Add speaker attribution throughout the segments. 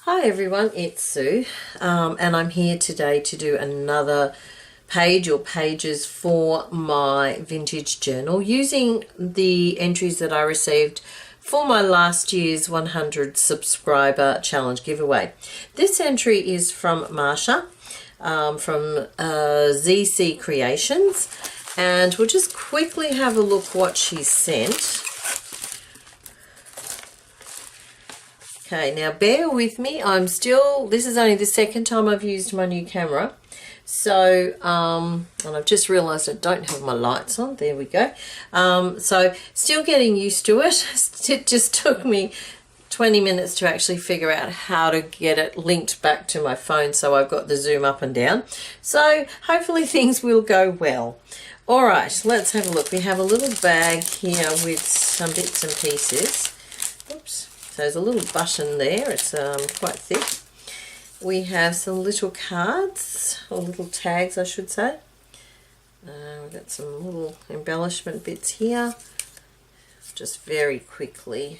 Speaker 1: Hi everyone, it's Sue, and I'm here today to do another page or pages for my vintage journal using the entries that I received for my last year's 100 subscriber challenge giveaway. This entry is from Marsha from ZeeCeeCreations, and we'll just quickly have a look what she sent. Okay, now bear with me, this is only the second time I've used my new camera. So, and I've just realised I don't have my lights on, there we go. So, still getting used to it. It just took me 20 minutes to actually figure out how to get it linked back to my phone, so I've got the zoom up and down. So, hopefully things will go well. Alright, let's have a look. We have a little bag here with some bits and pieces. Oops. So there's a little button there, it's quite thick. We have some little cards, or little tags I should say. We've got some little embellishment bits here. Just very quickly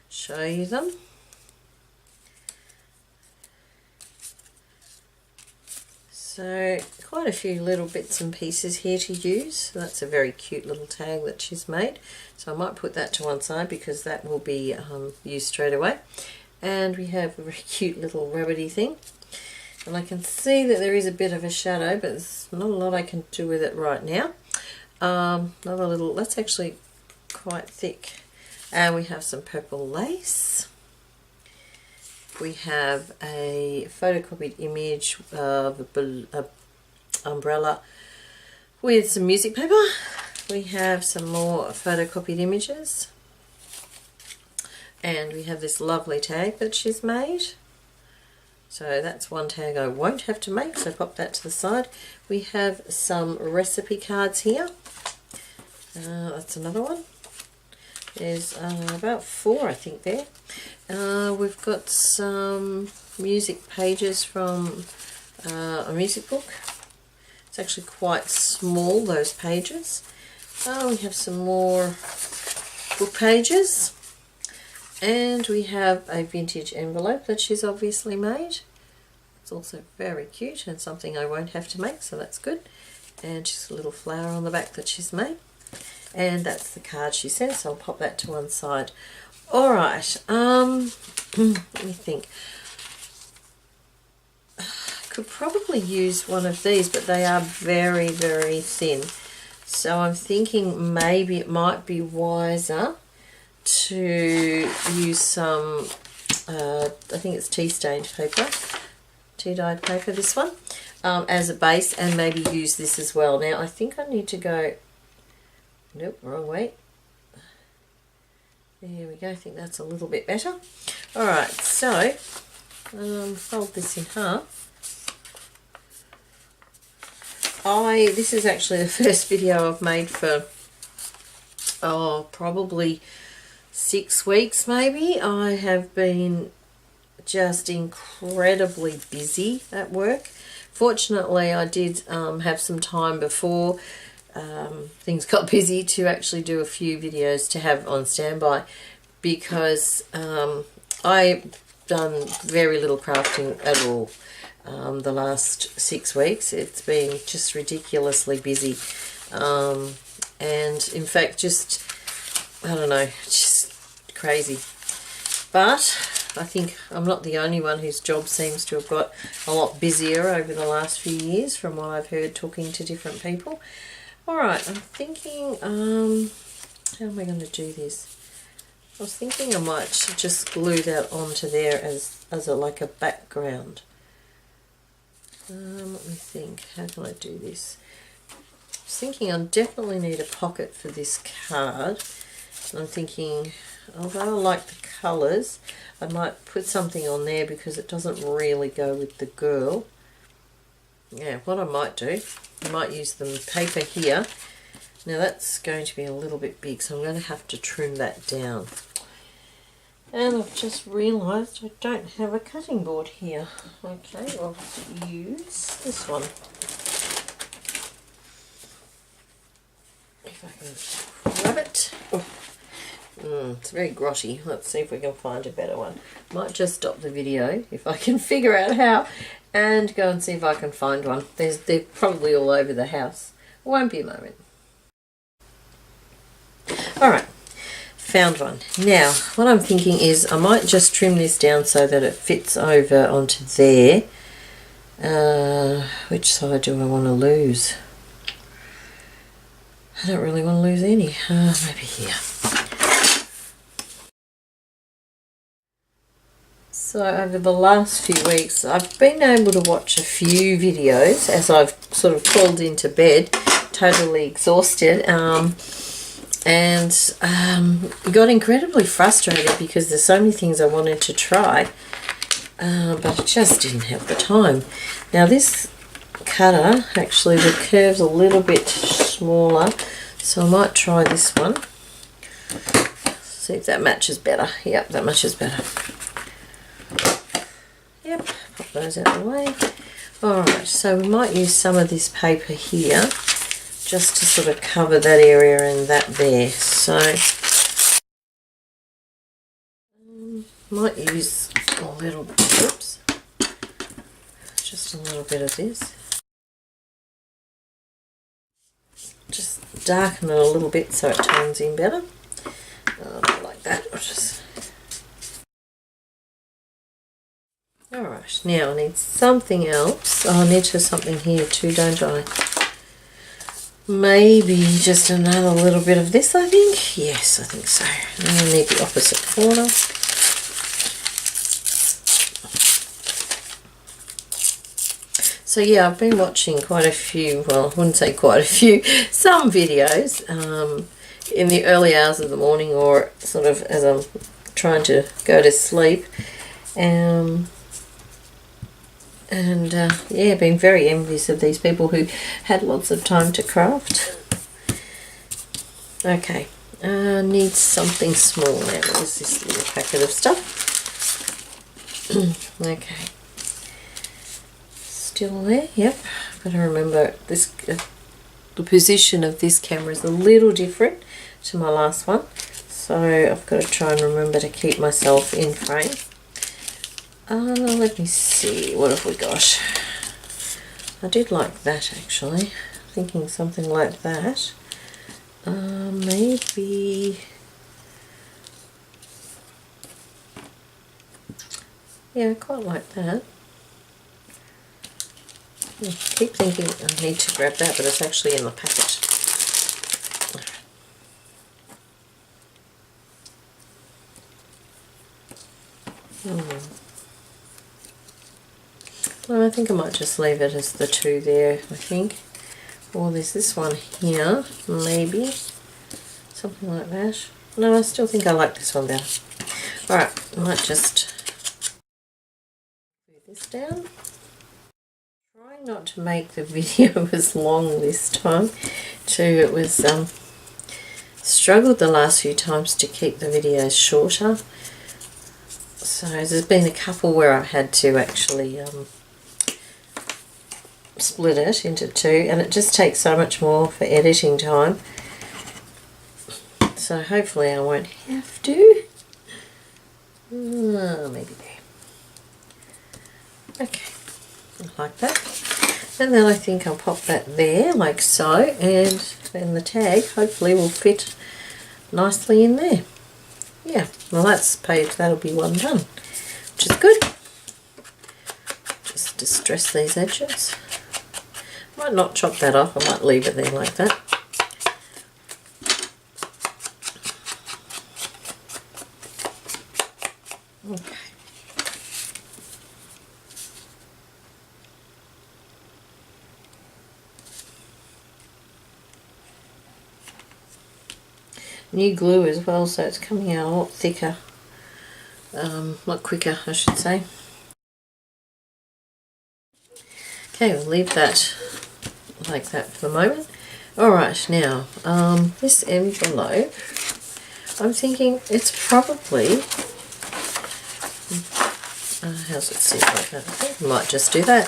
Speaker 1: show you them. So quite a few little bits and pieces here to use. So that's a very cute little tag that she's made. So I might put that to one side because that will be used straight away. And we have a very cute little rabbity thing. And I can see that there is a bit of a shadow, but there's not a lot I can do with it right now. Another little, that's actually quite thick. And we have some purple lace. We have a photocopied image of an umbrella with some music paper. We have some more photocopied images. And we have this lovely tag that she's made. So that's one tag I won't have to make, so pop that to the side. We have some recipe cards here. That's another one. There's about 4 I think there. We've got some music pages from a music book. It's actually quite small, those pages. We have some more book pages. And we have a vintage envelope that she's obviously made. It's also very cute and something I won't have to make, so that's good. And just a little flower on the back that she's made. And that's the card she sent, so I'll pop that to one side. Alright, let me think. I could probably use one of these, but they are very, very thin. So I'm thinking maybe it might be wiser to use some, I think it's tea-stained paper, tea-dyed paper, this one, as a base, and maybe use this as well. Now I think I need to go, nope, wrong way. There we go, I think that's a little bit better. Alright, so fold this in half. This is actually the first video I've made for probably 6 weeks maybe. I have been just incredibly busy at work. Fortunately I did have some time before things got busy to actually do a few videos to have on standby, because I've done very little crafting at all the last 6 weeks. It's been just ridiculously busy, and in fact just, I don't know, just crazy. But I think I'm not the only one whose job seems to have got a lot busier over the last few years from what I've heard talking to different people. Alright, I'm thinking, how am I going to do this? I was thinking I might just glue that onto there as like a background. Let me think, how can I do this? I was thinking I definitely need a pocket for this card. And I'm thinking, although I like the colours, I might put something on there because it doesn't really go with the girl. Yeah, what I might do, I might use the paper here. Now that's going to be a little bit big, so I'm going to have to trim that down. And I've just realised I don't have a cutting board here. Okay, I'll use this one. If I can grab it. Oh. It's very grotty. Let's see if we can find a better one. Might just stop the video if I can figure out how, and go and see if I can find one. They're probably all over the house. Won't be a moment. Alright, found one. Now, what I'm thinking is I might just trim this down so that it fits over onto there. Which side do I want to lose? I don't really want to lose any. Maybe here. So over the last few weeks I've been able to watch a few videos as I've sort of crawled into bed, totally exhausted, and got incredibly frustrated because there's so many things I wanted to try, but I just didn't have the time. Now this cutter, actually the curve's a little bit smaller, so I might try this one. See if that matches better. Yep, that matches better. Yep, pop those out of the way. Alright, so we might use some of this paper here just to sort of cover that area and that there. So might use a little, oops, just a little bit of this. Just darken it a little bit so it tones in better. Not like that. I'll just. Alright, now I need something else. Oh, I need something here too, don't I? Maybe just another little bit of this, I think. Yes, I think so. I need the opposite corner. So yeah, I've been watching quite a few, well, I wouldn't say quite a few, some videos in the early hours of the morning, or sort of as I'm trying to go to sleep. Yeah, been very envious of these people who had lots of time to craft. Okay, need something small now. There's this little packet of stuff. Okay, still there. Yep, got to remember this. The position of this camera is a little different to my last one, so I've got to try and remember to keep myself in frame. Let me see, what have we got? I did like that actually, thinking something like that. Maybe, yeah, I quite like that. I keep thinking I need to grab that, but it's actually in the packet. Well, I think I might just leave it as the two there, I think. Or there's this one here, maybe. Something like that. No, I still think I like this one better. Alright, I might just move this down. Try not to make the video as long this time too. It was struggled the last few times to keep the videos shorter. So there's been a couple where I've had to actually split it into two, and it just takes so much more for editing time. So hopefully I won't have to. Maybe there. Okay, like that. And then I think I'll pop that there like so, and then the tag hopefully will fit nicely in there. Yeah, well that's page, that'll be one done, which is good. Just distress these edges. Might not chop that off, I might leave it there like that. Okay. New glue as well, so it's coming out a lot thicker, a lot quicker I should say. Okay, we'll leave that like that for the moment. Alright, now this envelope, I'm thinking it's probably, how's it sit like that? I think I might just do that.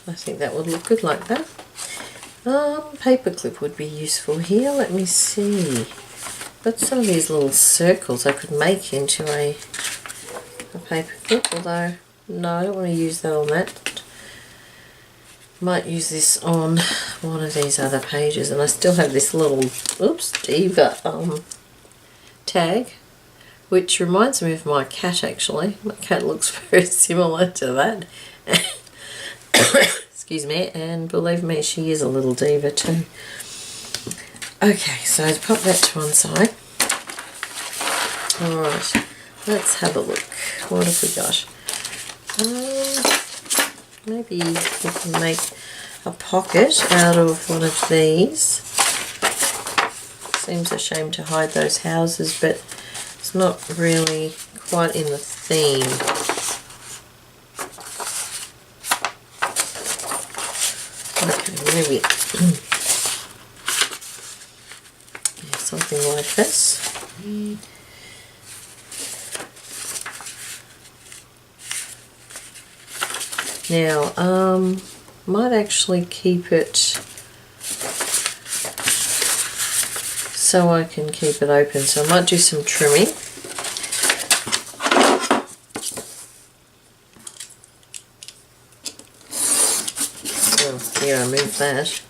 Speaker 1: I think that would look good like that. Paperclip would be useful here. Let me see. Got some of these little circles I could make into a paperclip, although no, I don't want to use that on that. Might use this on one of these other pages, and I still have this little diva tag, which reminds me of my cat actually. My cat looks very similar to that. Excuse me, and believe me, she is a little diva too. Okay, so to pop that to one side. Alright, let's have a look. What have we got? Maybe we can make a pocket out of one of these. Seems a shame to hide those houses, but it's not really quite in the theme. Okay, maybe yeah, something like this. Now, might actually keep it so I can keep it open. So I might do some trimming. Oh, here I moved that.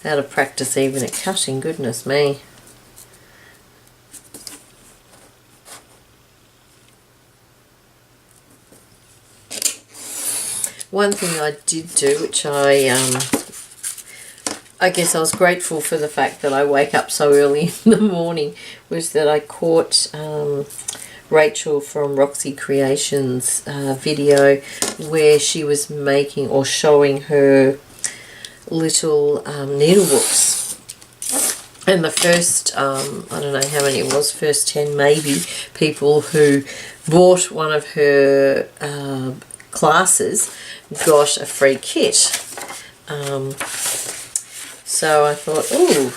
Speaker 1: Out of practice even at cutting, goodness me. One thing I did do, which I guess I was grateful for the fact that I wake up so early in the morning, was that I caught Rachel from ZeeCeeCreations video where she was making or showing her little needle books. And the first, I don't know how many it was, first 10 maybe, people who bought one of her classes got a free kit. So I thought, ooh.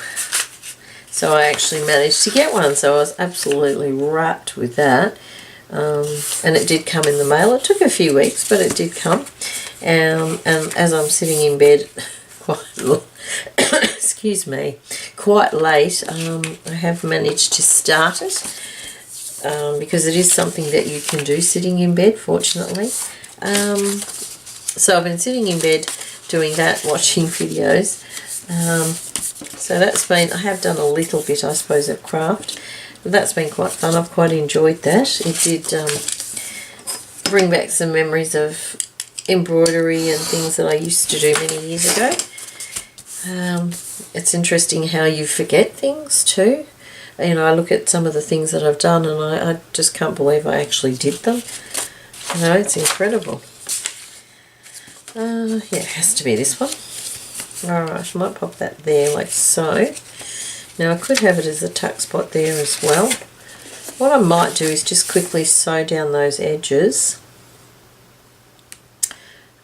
Speaker 1: So I actually managed to get one, so I was absolutely rapt with that. And it did come in the mail. It took a few weeks, but it did come. And as I'm sitting in bed excuse me, quite late, I have managed to start it, because it is something that you can do sitting in bed, fortunately. So I've been sitting in bed doing that, watching videos. So that's been, I have done a little bit, I suppose, of craft. But that's been quite fun. I've quite enjoyed that. It did bring back some memories of embroidery and things that I used to do many years ago. It's interesting how you forget things too. You know, I look at some of the things that I've done and I just can't believe I actually did them. You know, it's incredible. Yeah, it has to be this one. Alright, I might pop that there like so. Now I could have it as a tuck spot there as well. What I might do is just quickly sew down those edges.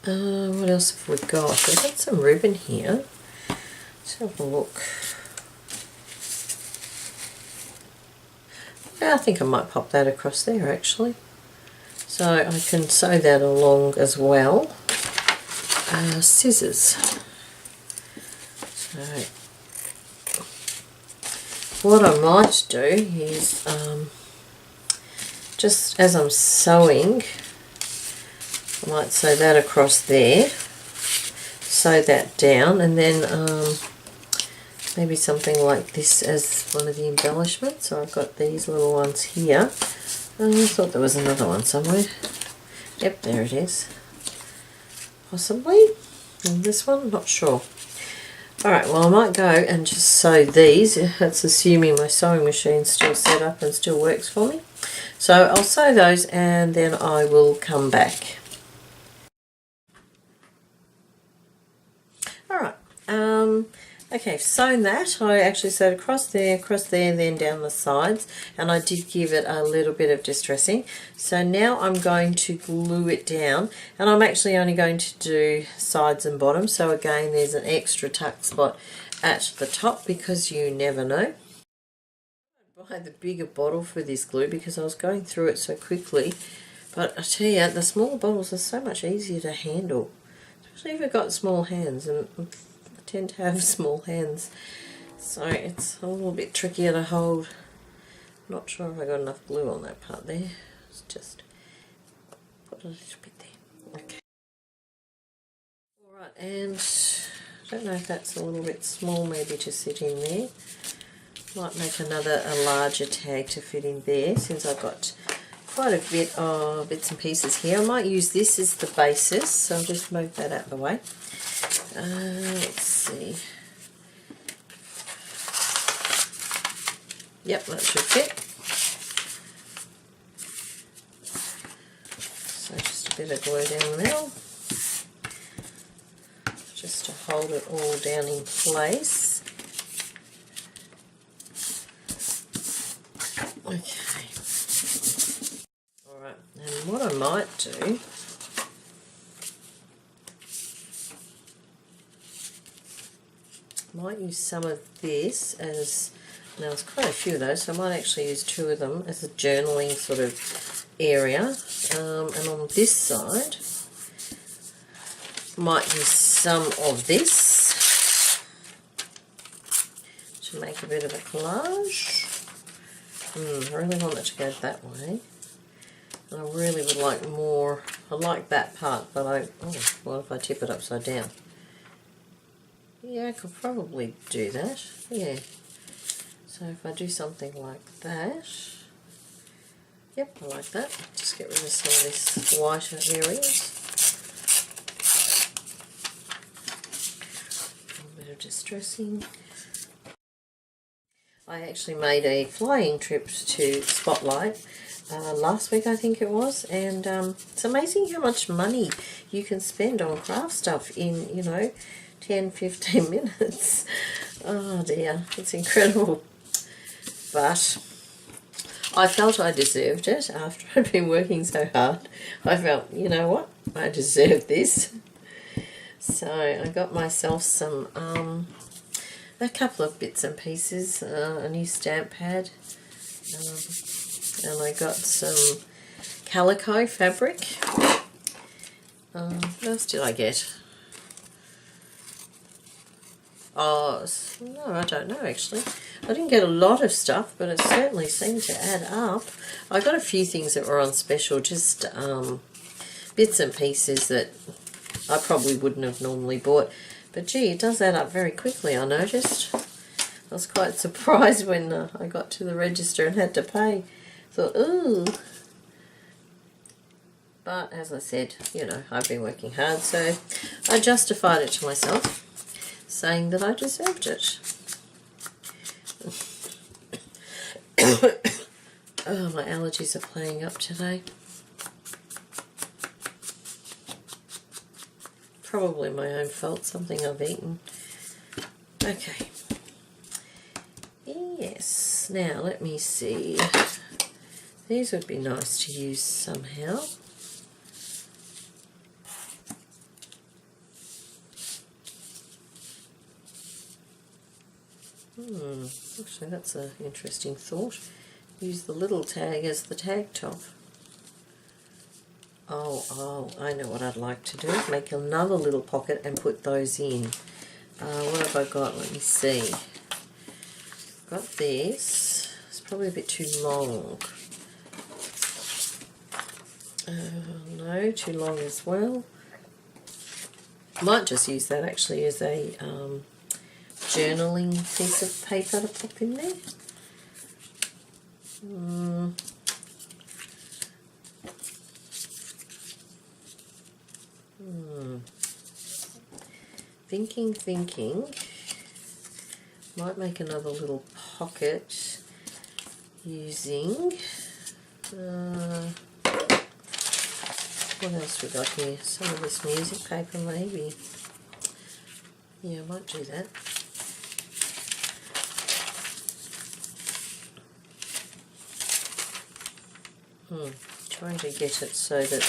Speaker 1: What else have we got? We've got some ribbon here. Let's have a look. Yeah, I think I might pop that across there actually. So I can sew that along as well. Scissors. So what I might do is just as I'm sewing, I might sew that across there, sew that down, and then maybe something like this as one of the embellishments. So I've got these little ones here. I thought there was another one somewhere. Yep, there it is. Possibly. And this one, I'm not sure. Alright, well I might go and just sew these. That's assuming my sewing machine's still set up and still works for me. So I'll sew those and then I will come back. Alright, okay, I've sewn that. I actually sewed across there, then down the sides, and I did give it a little bit of distressing. So now I'm going to glue it down, and I'm actually only going to do sides and bottom. So again, there's an extra tuck spot at the top because you never know. I buy the bigger bottle for this glue because I was going through it so quickly, but I tell you, the smaller bottles are so much easier to handle, especially if you've got small hands. And I tend to have small hands, so it's a little bit trickier to hold. Not sure if I got enough glue on that part there. Let's just put a little bit there. Okay. Alright, and I don't know if that's a little bit small maybe to sit in there. Might make a larger tag to fit in there, since I've got quite a bit of bits and pieces here. I might use this as the basis, so I'll just move that out of the way. Let's see. Yep, that should fit. So just a bit of glue down the middle, just to hold it all down in place. Okay. Alright, and what I might do, I might use some of this as, now there's quite a few of those, so I might actually use 2 of them as a journaling sort of area. And on this side, might use some of this to make a bit of a collage. I really want it to go that way. And I really would like more. I like that part, but what if I tip it upside down? Yeah, I could probably do that. Yeah. So if I do something like that, yep, I like that. Just get rid of some of this whiter areas. A bit of distressing. I actually made a flying trip to Spotlight last week, I think it was, and it's amazing how much money you can spend on craft stuff in, 10-15 minutes. Oh dear, it's incredible. But I felt I deserved it after I'd been working so hard. I felt, you know what, I deserve this. So I got myself some a couple of bits and pieces, a new stamp pad, and I got some calico fabric. What else did I get? Oh, no, I don't know actually. I didn't get a lot of stuff, but it certainly seemed to add up. I got a few things that were on special, just bits and pieces that I probably wouldn't have normally bought. But gee, it does add up very quickly, I noticed. I was quite surprised when I got to the register and had to pay. Thought, ooh. But as I said, I've been working hard, so I justified it to myself, saying that I deserved it. Oh, my allergies are playing up today. Probably my own fault, something I've eaten. Okay. Yes, now let me see. These would be nice to use somehow. Actually that's an interesting thought. Use the little tag as the tag top. Oh, I know what I'd like to do. Make another little pocket and put those in. What have I got? Let me see. Got this. It's probably a bit too long. No, too long as well. Might just use that actually as a journaling piece of paper to pop in there. Thinking. Might make another little pocket using what else we got here? Some of this music paper maybe. Yeah, I might do that. Trying to get it so that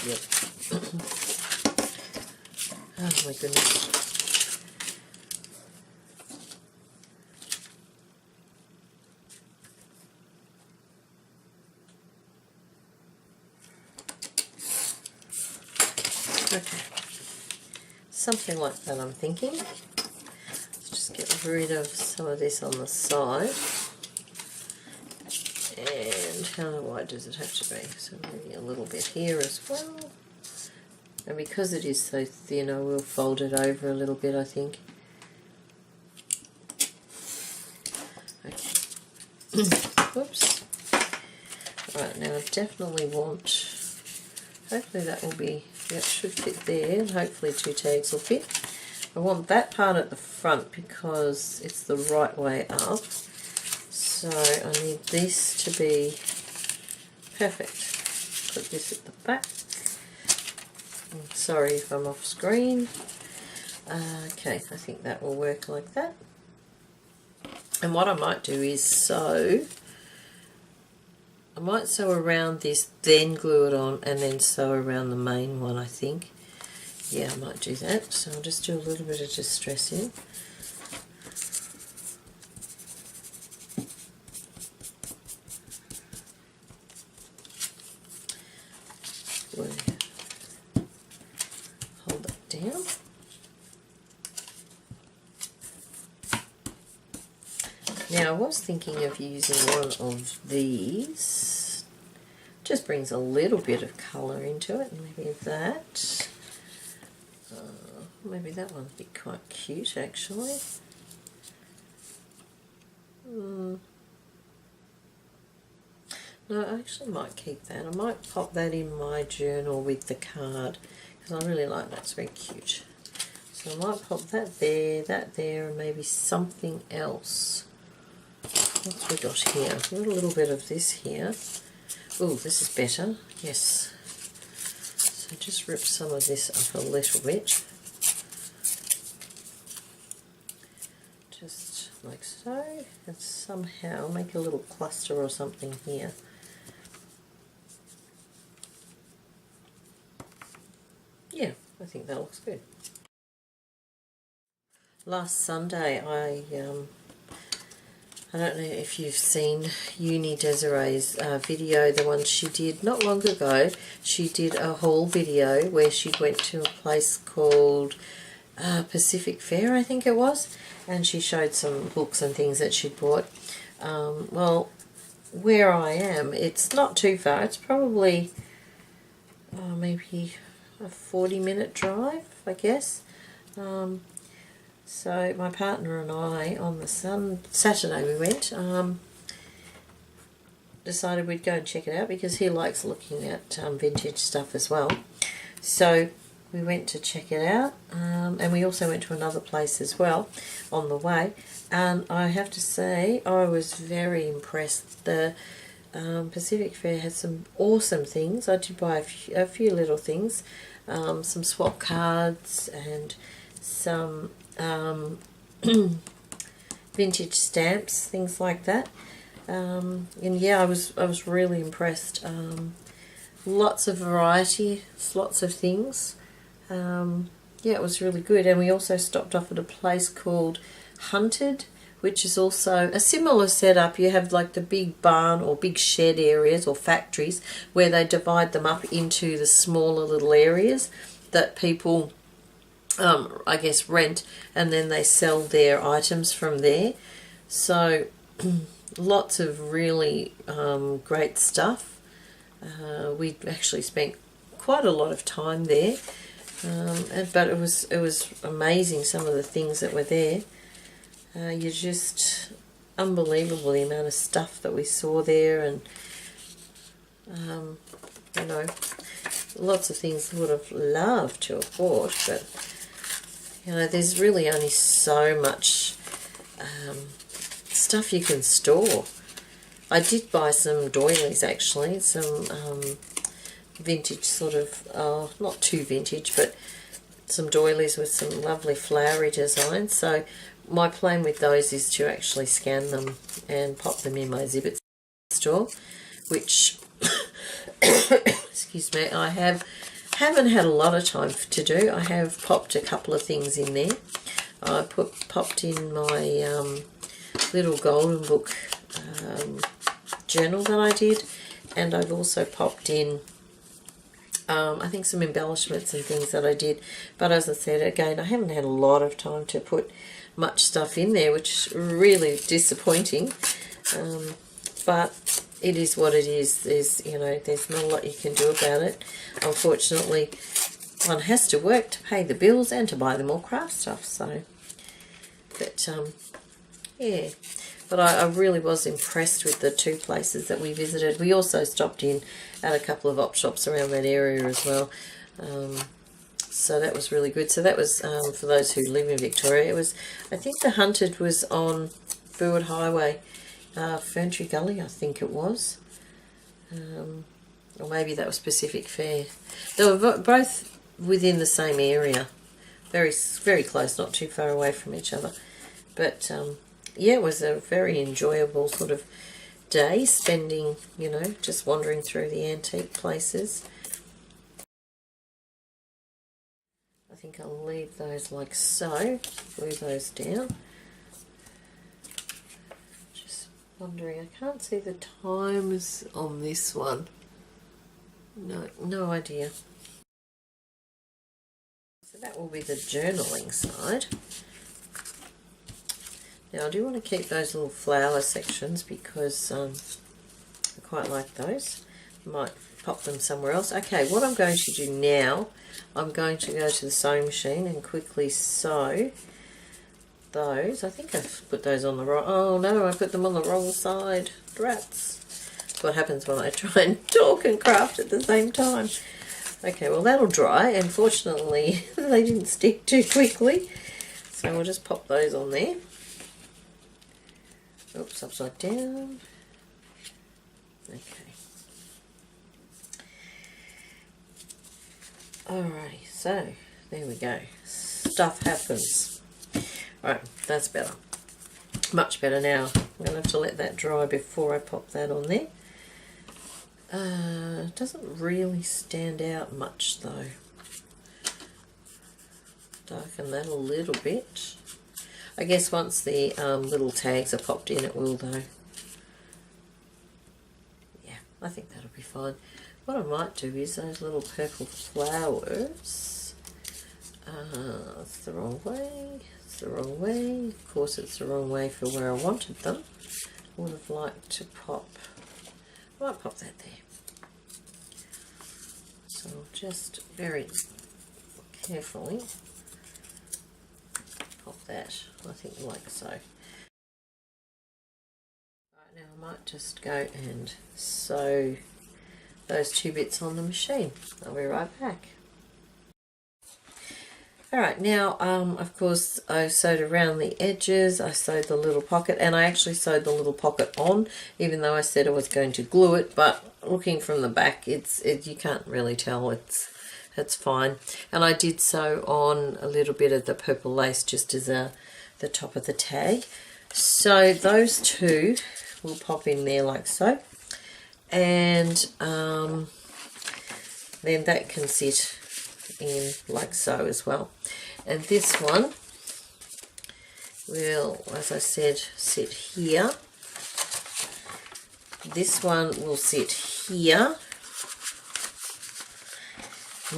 Speaker 1: oh my goodness. Okay, something like that I'm thinking. rid of some of this on the side. And how wide does it have to be? So maybe a little bit here as well. And because it is so thin, I will fold it over a little bit, I think. Okay. Whoops. Right, now I definitely want, hopefully that will be, that should fit there, and hopefully 2 tags will fit. I want that part at the front because it's the right way up. So I need this to be perfect. Put this at the back. I'm sorry if I'm off screen. Okay, I think that will work like that. And what I might do is sew. I might sew around this, then glue it on, and then sew around the main one, I think. Yeah, I might do that. So I'll just do a little bit of distressing. Hold that down. Now I was thinking of using one of these. Just brings a little bit of colour into it. Maybe that. Maybe that one would be quite cute actually. No, I actually might keep that. I might pop that in my journal with the card because I really like that. It's very cute. So I might pop that there, and maybe something else. What's we got here? We've got a little bit of this here. Oh, this is better. Yes. So just rip some of this up a little bit. Just like so. And somehow make a little cluster or something here. Yeah, I think that looks good. Last Sunday I don't know if you've seen Uni Desiree's video, the one she did not long ago. She did a haul video where she went to a place called Pacific Fair, I think it was, and she showed some books and things that she'd bought. Well, where I am, it's not too far. It's probably maybe a 40-minute drive, I guess. So my partner and I, on the Saturday we went, decided we'd go and check it out because he likes looking at vintage stuff as well. So we went to check it out, and we also went to another place as well on the way. And I have to say, I was very impressed. The Pacific Fair had some awesome things. I did buy a few little things, some swap cards and some vintage stamps, things like that. And yeah, I was really impressed. Lots of variety, lots of things. Yeah, it was really good. And we also stopped off at a place called Hunted, which is also a similar setup. You have like the big barn or big shed areas or factories where they divide them up into the smaller little areas that people I guess rent, and then they sell their items from there. So lots of really great stuff. We actually spent quite a lot of time there, but it was amazing, some of the things that were there. You're just unbelievable, the amount of stuff that we saw there, and you know, lots of things I would have loved to have bought, but you know, there's really only so much stuff you can store. I did buy some doilies actually, some vintage sort of, not too vintage, but some doilies with some lovely flowery designs. So my plan with those is to actually scan them and pop them in my exhibit store, which, excuse me, I haven't had a lot of time to do. I have popped a couple of things in there. I popped in my little golden book journal that I did, and I've also popped in I think some embellishments and things that I did. But as I said, again, I haven't had a lot of time to put much stuff in there, which is really disappointing. But it is what it is. There's, you know, there's not a lot you can do about it. Unfortunately, one has to work to pay the bills and to buy the more craft stuff. So, but yeah. But I really was impressed with the 2 places that we visited. We also stopped in at a couple of op shops around that area as well. So that was really good. So that was for those who live in Victoria. It was, I think the Hunted was on Burwood Highway, Ferntree Gully, I think it was. Or maybe that was Pacific Fair. They were both within the same area. Very, very close, not too far away from each other. But yeah, it was a very enjoyable sort of day, spending, you know, just wandering through the antique places. I think I'll leave those like so, glue those down. Just wondering, I can't see the times on this one. No idea. So that will be the journaling side. Now I do want to keep those little flower sections because I quite like those. Might pop them somewhere else. Okay, what I'm going to do now, I'm going to go to the sewing machine and quickly sew those. I think I've put those on the wrong... Oh no, I put them on the wrong side. Rats. That's what happens when I try and talk and craft at the same time. Okay, well that'll dry, and fortunately they didn't stick too quickly. So we'll just pop those on there. Oops, upside down. Okay. Alrighty, so there we go. Stuff happens. Right, that's better. Much better now. I'm going to have to let that dry before I pop that on there. It doesn't really stand out much though. Darken that a little bit. I guess once the little tags are popped in, it will though. Yeah, I think that'll be fine. What I might do is those little purple flowers. It's the wrong way. It's the wrong way. Of course, it's the wrong way for where I wanted them. I would have liked to pop. I might pop that there. So just very carefully pop that, I think, like so. Right, now I might just go and sew those 2 bits on the machine. I'll be right back. Alright, now of course I sewed around the edges, I sewed the little pocket, and I actually sewed the little pocket on, even though I said I was going to glue it, but looking from the back, you can't really tell, it's fine. And I did sew on a little bit of the purple lace just as the top of the tag. So those 2 will pop in there like so, and then that can sit in like so as well. And this one will, as I said, sit here. This one will sit here.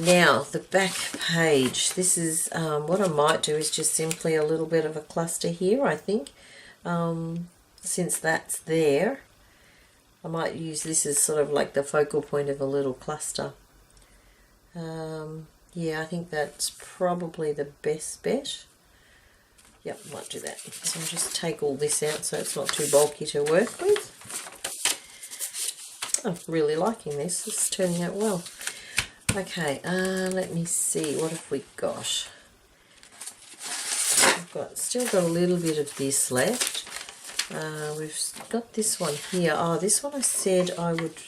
Speaker 1: Now the back page, this is what I might do is just simply a little bit of a cluster here, I think. Since that's there, I might use this as sort of like the focal point of a little cluster. Yeah, I think that's probably the best bet. Yep, might do that. So I'll just take all this out so it's not too bulky to work with. I'm really liking this. It's turning out well. Okay, let me see. What have we got? Still got a little bit of this left. We've got this one here. Oh, this one I said I would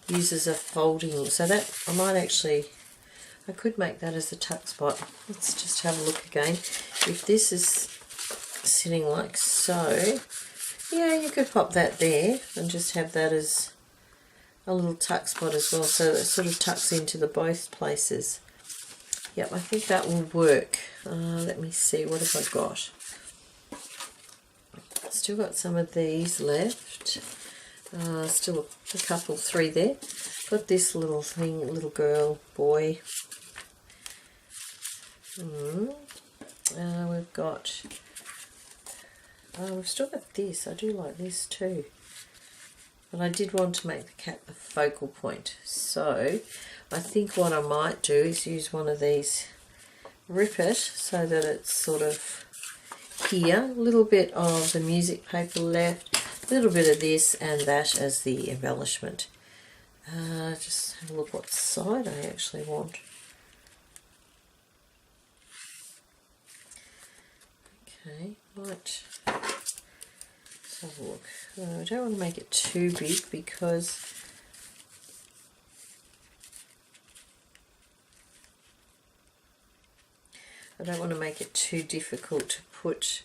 Speaker 1: use as a folding. So that I might actually... I could make that as a tuck spot. Let's just have a look again. If this is sitting like so, yeah, you could pop that there and just have that as a little tuck spot as well, so it sort of tucks into the both places. Yep, I think that will work. Let me see, what have I got? Still got some of these left. Still a couple, 3 there. Got this little thing, little girl, boy. We've got, we've still got this. I do like this too. But I did want to make the cat the focal point. So I think what I might do is use one of these, rip it so that it's sort of here. A little bit of the music paper left, a little bit of this and that as the embellishment. Just have a look what side I actually want. Okay, right. Let's have a look. I don't want to make it too big because I don't want to make it too difficult to put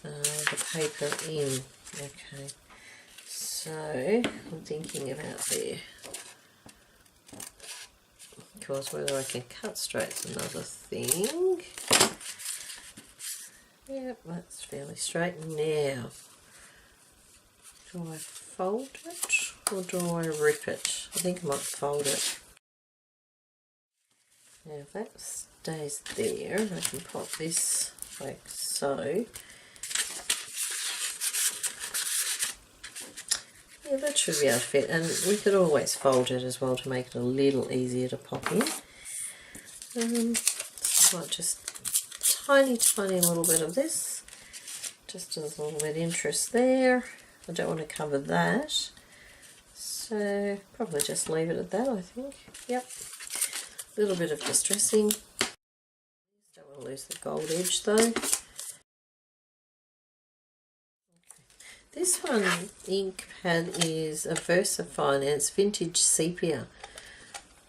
Speaker 1: the paper in. Okay, so I'm thinking about there. Of course, whether I can cut straight is another thing. Yep, that's fairly straight. Now, do I fold it or do I rip it? I think I might fold it. Now if that stays there, I can pop this like so. Yeah, that should be able to fit, and we could always fold it as well to make it a little easier to pop in. So I might just tiny little bit of this, just a little bit of interest there. I don't want to cover that, so probably just leave it at that, I think. Yep, a little bit of distressing. Don't want to lose the gold edge though. This one ink pad is a VersaFine and it's vintage sepia.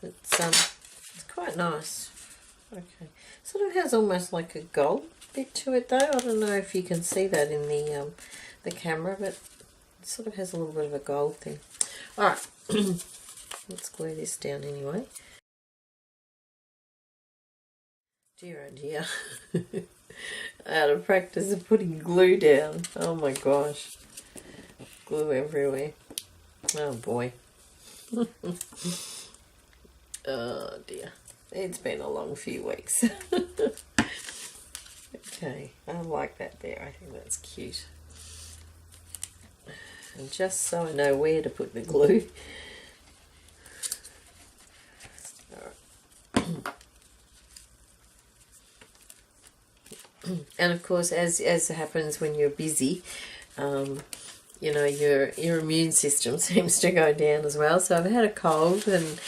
Speaker 1: It's quite nice. Okay, sort of has almost like a gold bit to it though. I don't know if you can see that in the camera, but it sort of has a little bit of a gold thing. All right, let's glue this down anyway. Dear oh dear, out of practice of putting glue down. Oh my gosh, glue everywhere. Oh boy. Oh dear. It's been a long few weeks. Okay, I like that there. I think that's cute. And just so I know where to put the glue. And of course, as happens when you're busy, you know, your immune system seems to go down as well. So I've had a cold and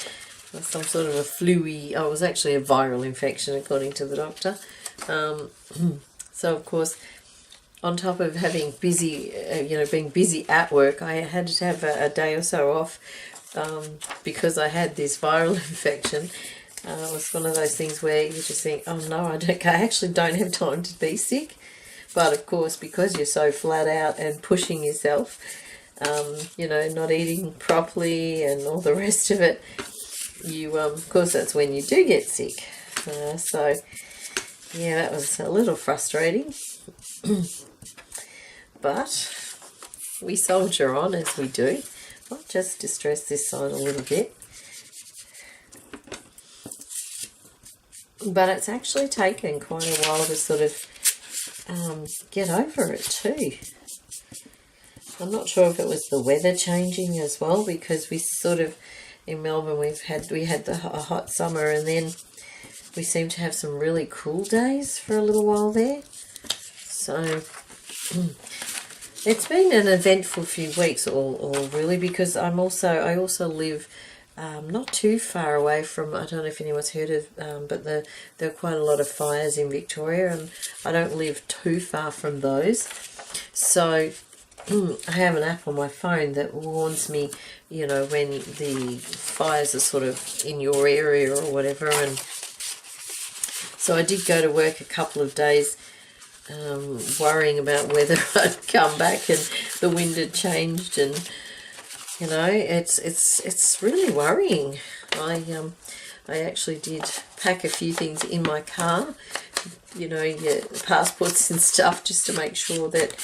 Speaker 1: some sort of a flu-y, oh, it was actually a viral infection according to the doctor. So of course, on top of having busy, you know, being busy at work, I had to have a day or so off because I had this viral infection. It was one of those things where you just think, oh no, I actually don't have time to be sick. But of course, because you're so flat out and pushing yourself, you know, not eating properly and all the rest of it, you, of course, that's when you do get sick. So, yeah, that was a little frustrating. But we soldier on as we do. I'll just distress this side a little bit. But it's actually taken quite a while to sort of get over it too. I'm not sure if it was the weather changing as well, because we sort of, in Melbourne, we had a hot summer, and then we seem to have some really cool days for a little while there. So it's been an eventful few weeks, all really, because I also live not too far away from, I don't know if anyone's heard of, but there are quite a lot of fires in Victoria, and I don't live too far from those. So I have an app on my phone that warns me, you know, when the fires are sort of in your area or whatever. And so I did go to work a couple of days worrying about whether I'd come back and the wind had changed, and you know, it's really worrying. I actually did pack a few things in my car, you know, your passports and stuff, just to make sure that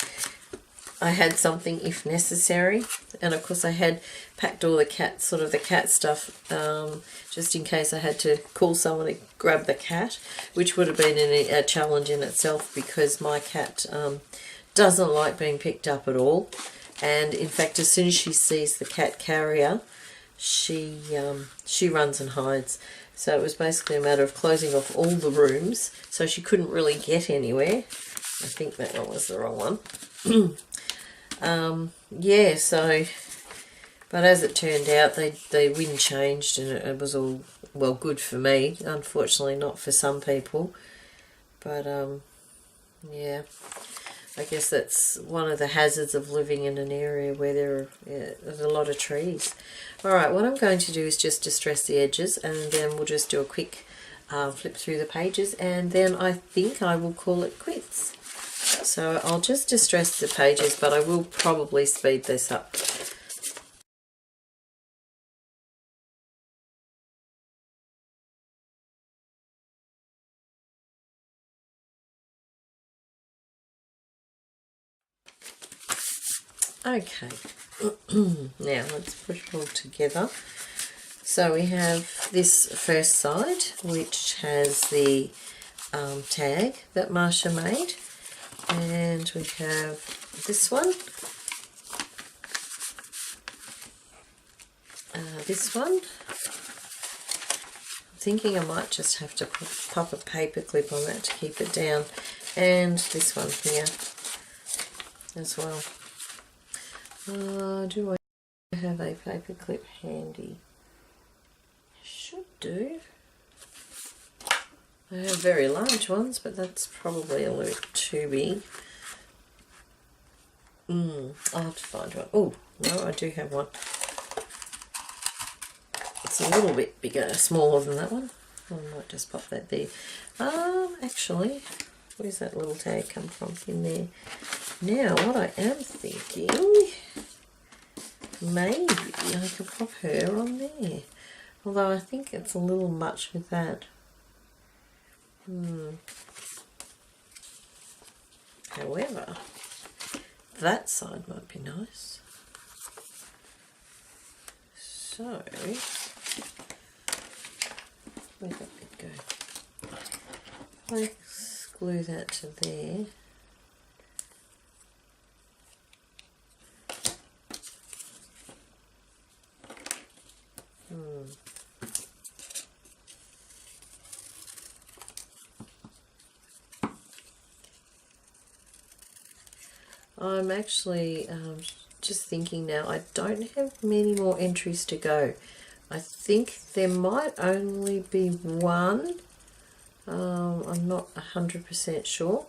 Speaker 1: I had something if necessary, and of course I had packed all the cat stuff just in case I had to call someone to grab the cat, which would have been a challenge in itself because my cat doesn't like being picked up at all, and in fact as soon as she sees the cat carrier she runs and hides. So it was basically a matter of closing off all the rooms so she couldn't really get anywhere. I think that one was the wrong one. Yeah, so, but as it turned out, the wind changed and it was all, well, good for me. Unfortunately, not for some people. But, yeah, I guess that's one of the hazards of living in an area where there's a lot of trees. Alright, what I'm going to do is just distress the edges, and then we'll just do a quick flip through the pages, and then I think I will call it quits. So I'll just distress the pages, but I will probably speed this up. Okay, now let's put it all together. So we have this first side, which has the tag that Marsha made, and we have this one, this one. I'm thinking I might just have to pop a paper clip on that to keep it down, and this one here as well. Do I have a paper clip handy? I should do. I have very large ones, but that's probably a little too big. I'll have to find one. Oh, no, I do have one. It's a little bit bigger, smaller than that one. I might just pop that there. Actually, where's that little tag come from in there? Now, what I am thinking, maybe I could pop her on there. Although I think it's a little much with that. However, that side might be nice. So, where'd that bit go? Let's glue that to there. I'm actually just thinking now, I don't have many more entries to go. I think there might only be one. I'm not 100% sure.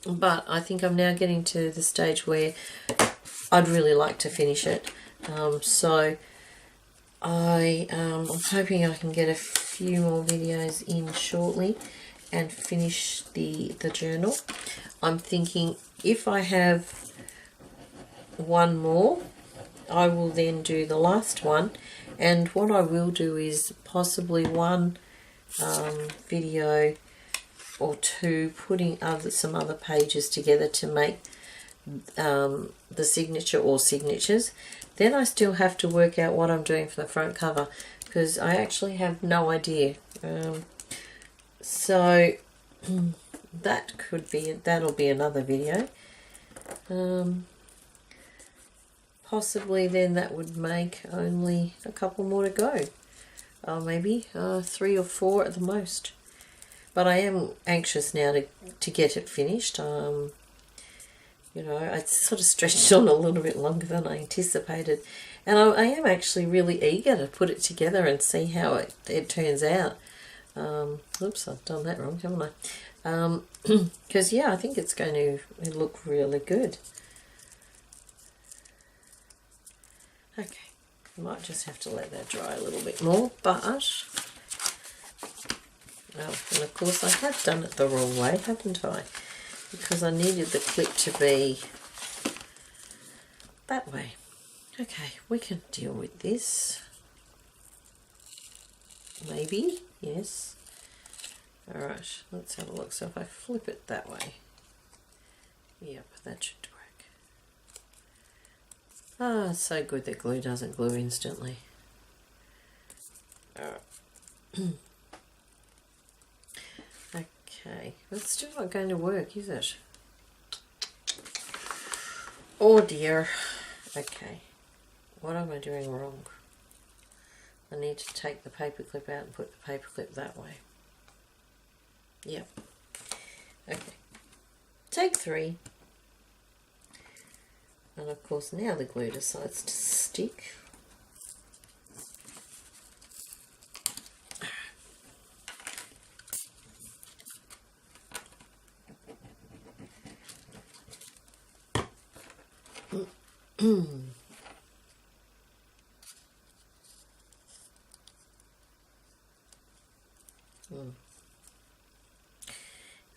Speaker 1: But I think I'm now getting to the stage where I'd really like to finish it. So I'm hoping I can get a few more videos in shortly and finish the journal. I'm thinking if I have one more, I will then do the last one, and what I will do is possibly one video or two putting some other pages together to make the signature or signatures. Then I still have to work out what I'm doing for the front cover, because I actually have no idea. So that'll be another video. Possibly then that would make only a couple more to go. Maybe 3 or 4 at the most. But I am anxious now to get it finished. You know, I sort of stretched on a little bit longer than I anticipated. And I am actually really eager to put it together and see how it turns out. Oops, I've done that wrong, haven't I? Because, yeah, I think it's going to look really good. Okay, I might just have to let that dry a little bit more, but... Oh, and of course I have done it the wrong way, haven't I? Because I needed the clip to be that way. Okay, we can deal with this. Maybe, yes. Alright, let's have a look. So if I flip it that way, Yep, that should work. Ah, it's so good that glue doesn't glue instantly. Alright. Okay, that's still not going to work, is it? Oh dear. Okay, what am I doing wrong? I need to take the paper clip out and put the paper clip that way. Yep. Okay. Take 3. And of course now the glue decides to stick.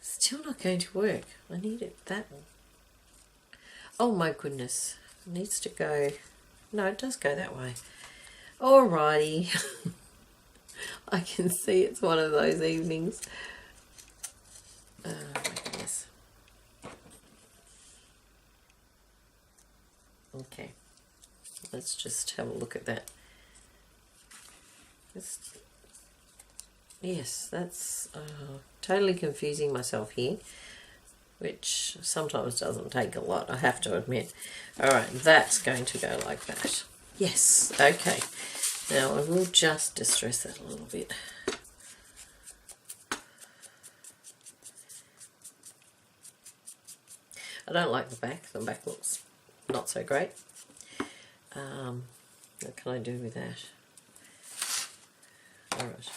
Speaker 1: Still not going to work. I need it that one. Oh my goodness. It needs to go. No, it does go that way. Alrighty. I can see it's one of those evenings. Oh my goodness. Okay. Let's just have a look at that. Yes, that's totally confusing myself here, which sometimes doesn't take a lot, I have to admit. Alright, that's going to go like that. Yes, okay. Now I will just distress that a little bit. I don't like the back. The back looks not so great. What can I do with that? Alright.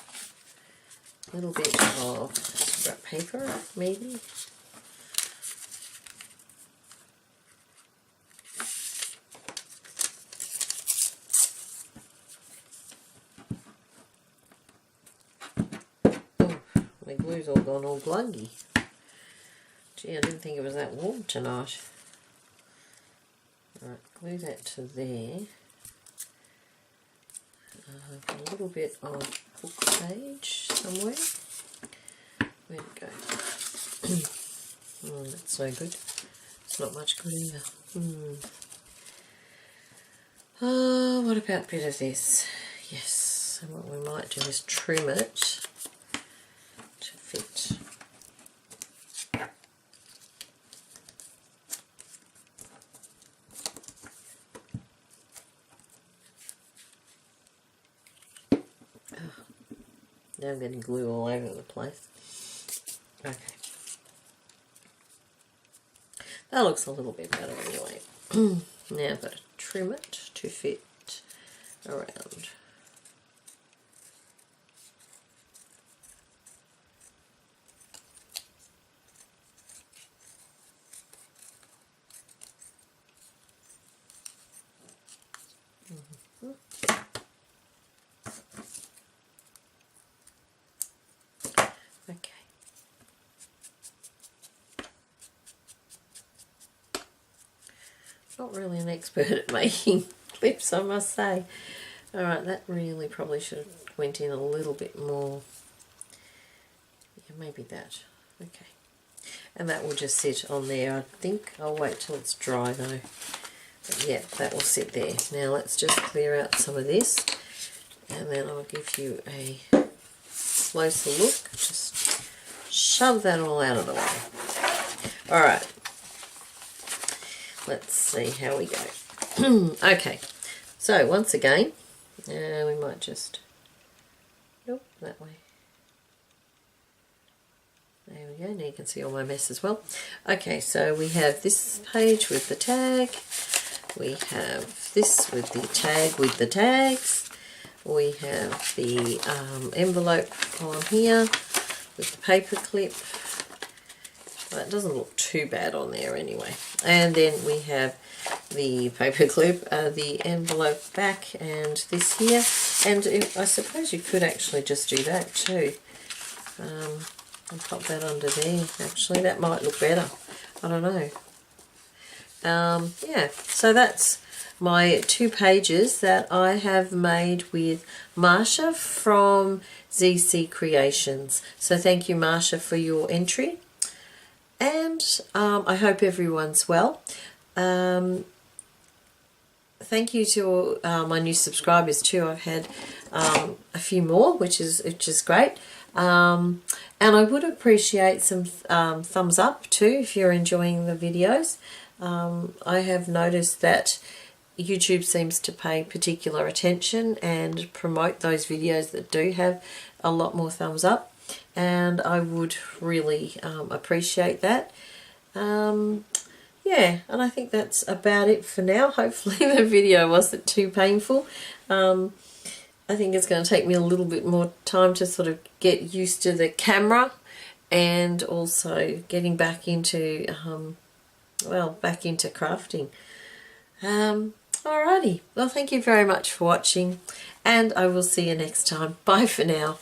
Speaker 1: A little bit of scrap paper, maybe. Oh, my glue's all gone all gluggy. Gee, I didn't think it was that warm tonight. Alright, glue that to there. A little bit of book page somewhere. Where'd it go? Oh, that's no good. It's not much good either. What about a bit of this? Yes, and what we might do is trim it to fit. Now I'm getting glue all over the place. Okay. That looks a little bit better anyway. Now I've got to trim it to fit around. Not really an expert at making clips, I must say. Alright, that really probably should have went in a little bit more. Yeah, maybe that. Okay. And that will just sit on there, I think. I'll wait till it's dry though. But yeah, that will sit there. Now let's just clear out some of this and then I'll give you a closer look. Just shove that all out of the way. Alright. Let's see how we go. Okay, so once again, we might just, nope, that way. There we go, now you can see all my mess as well. Okay, so we have this page with the tag, we have this with the tag with the tags, we have the envelope on here with the paper clip. That doesn't look too bad on there anyway. And then we have the paper clip, the envelope back, and this here. And I suppose you could actually just do that too. And pop that under there. Actually, that might look better. I don't know. Yeah, so that's my 2 pages that I have made with Marsha from ZeeCeeCreations. So thank you, Marsha, for your entry. And I hope everyone's well. Thank you to my new subscribers too. I've had a few more, which is great. And I would appreciate some thumbs up too if you're enjoying the videos. I have noticed that YouTube seems to pay particular attention and promote those videos that do have a lot more thumbs up, and I would really appreciate that. Yeah, and I think that's about it for now. Hopefully the video wasn't too painful. I think it's going to take me a little bit more time to sort of get used to the camera, and also getting back into back into crafting. Alrighty, well, thank you very much for watching, and I will see you next time. Bye for now.